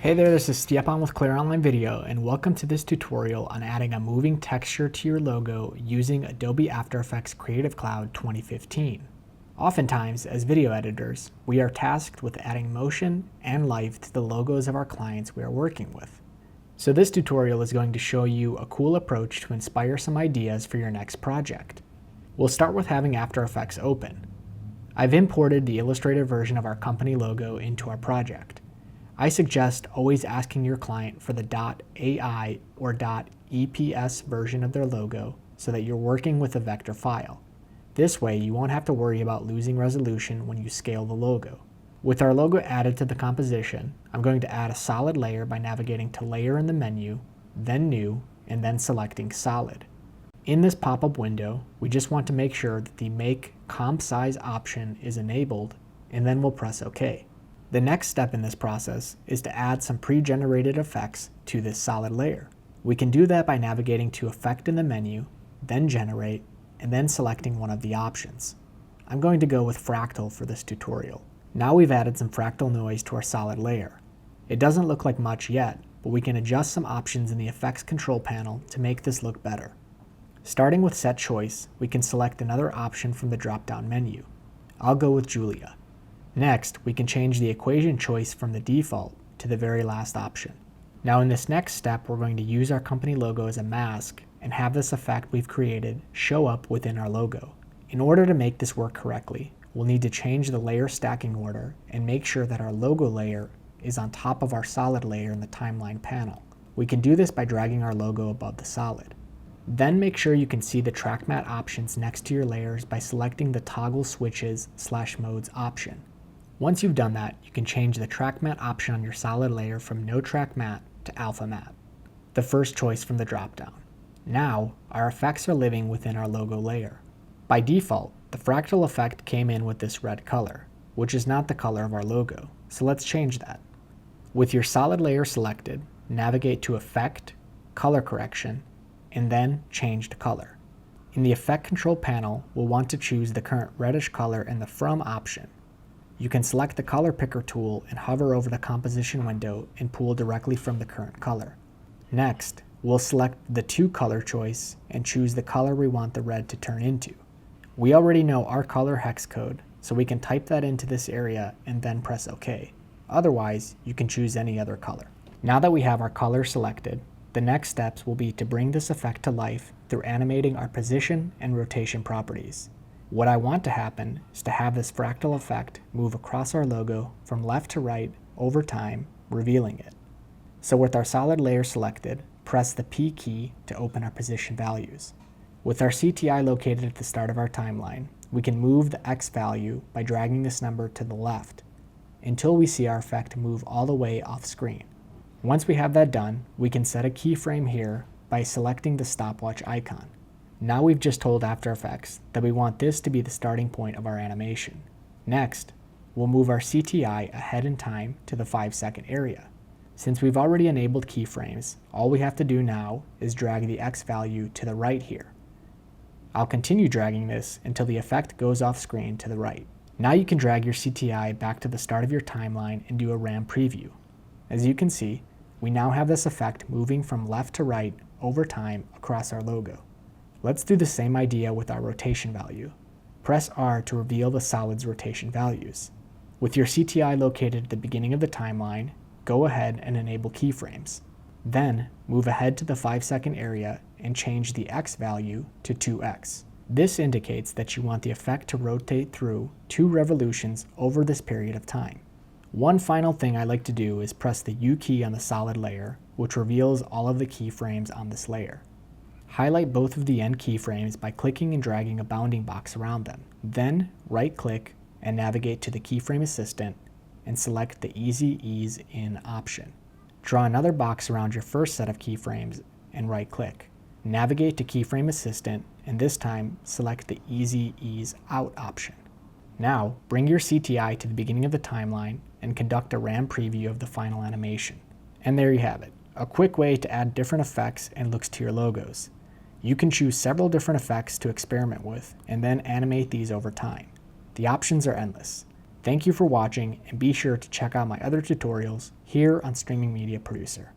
Hey there, this is Stjepan with Clear Online Video, and welcome to this tutorial on adding a moving texture to your logo using Adobe After Effects Creative Cloud 2015. Oftentimes, as video editors, we are tasked with adding motion and life to the logos of our clients we are working with. So this tutorial is going to show you a cool approach to inspire some ideas for your next project. We'll start with having After Effects open. I've imported the illustrated version of our company logo into our project. I suggest always asking your client for the .ai or .eps version of their logo so that you're working with a vector file. This way you won't have to worry about losing resolution when you scale the logo. With our logo added to the composition, I'm going to add a solid layer by navigating to Layer in the menu, then New, and then selecting Solid. In this pop-up window, we just want to make sure that the Make Comp Size option is enabled, and then we'll press OK. The next step in this process is to add some pre-generated effects to this solid layer. We can do that by navigating to Effect in the menu, then Generate, and then selecting one of the options. I'm going to go with Fractal for this tutorial. Now we've added some fractal noise to our solid layer. It doesn't look like much yet, but we can adjust some options in the Effects control panel to make this look better. Starting with Set Choice, we can select another option from the drop-down menu. I'll go with Julia. Next, we can change the equation choice from the default to the very last option. Now in this next step, we're going to use our company logo as a mask and have this effect we've created show up within our logo. In order to make this work correctly, we'll need to change the layer stacking order and make sure that our logo layer is on top of our solid layer in the timeline panel. We can do this by dragging our logo above the solid. Then make sure you can see the track matte options next to your layers by selecting the toggle switches/modes option. Once you've done that, you can change the track matte option on your solid layer from no track matte to alpha matte, the first choice from the dropdown. Now, our effects are living within our logo layer. By default, the fractal effect came in with this red color, which is not the color of our logo, so let's change that. With your solid layer selected, navigate to Effect, Color Correction, and then Change to Color. In the Effect Control panel, we'll want to choose the current reddish color in the From option. You can select the color picker tool and hover over the composition window and pull directly from the current color. Next, we'll select the To Color choice and choose the color we want the red to turn into. We already know our color hex code, so we can type that into this area and then press OK. Otherwise, you can choose any other color. Now that we have our color selected, the next steps will be to bring this effect to life through animating our position and rotation properties. What I want to happen is to have this fractal effect move across our logo from left to right over time, revealing it. So with our solid layer selected, press the P key to open our position values. With our CTI located at the start of our timeline, we can move the X value by dragging this number to the left until we see our effect move all the way off screen. Once we have that done, we can set a keyframe here by selecting the stopwatch icon. Now we've just told After Effects that we want this to be the starting point of our animation. Next, we'll move our CTI ahead in time to the 5-second area. Since we've already enabled keyframes, all we have to do now is drag the X value to the right here. I'll continue dragging this until the effect goes off screen to the right. Now you can drag your CTI back to the start of your timeline and do a RAM preview. As you can see, we now have this effect moving from left to right over time across our logo. Let's do the same idea with our rotation value. Press R to reveal the solid's rotation values. With your CTI located at the beginning of the timeline, go ahead and enable keyframes. Then, move ahead to the 5-second area and change the X value to 2X. This indicates that you want the effect to rotate through 2 revolutions over this period of time. One final thing I like to do is press the U key on the solid layer, which reveals all of the keyframes on this layer. Highlight both of the end keyframes by clicking and dragging a bounding box around them. Then right-click and navigate to the Keyframe Assistant and select the Easy Ease In option. Draw another box around your first set of keyframes and right-click. Navigate to Keyframe Assistant and this time select the Easy Ease Out option. Now bring your CTI to the beginning of the timeline and conduct a RAM preview of the final animation. And there you have it, a quick way to add different effects and looks to your logos. You can choose several different effects to experiment with and then animate these over time. The options are endless. Thank you for watching, and be sure to check out my other tutorials here on Streaming Media Producer.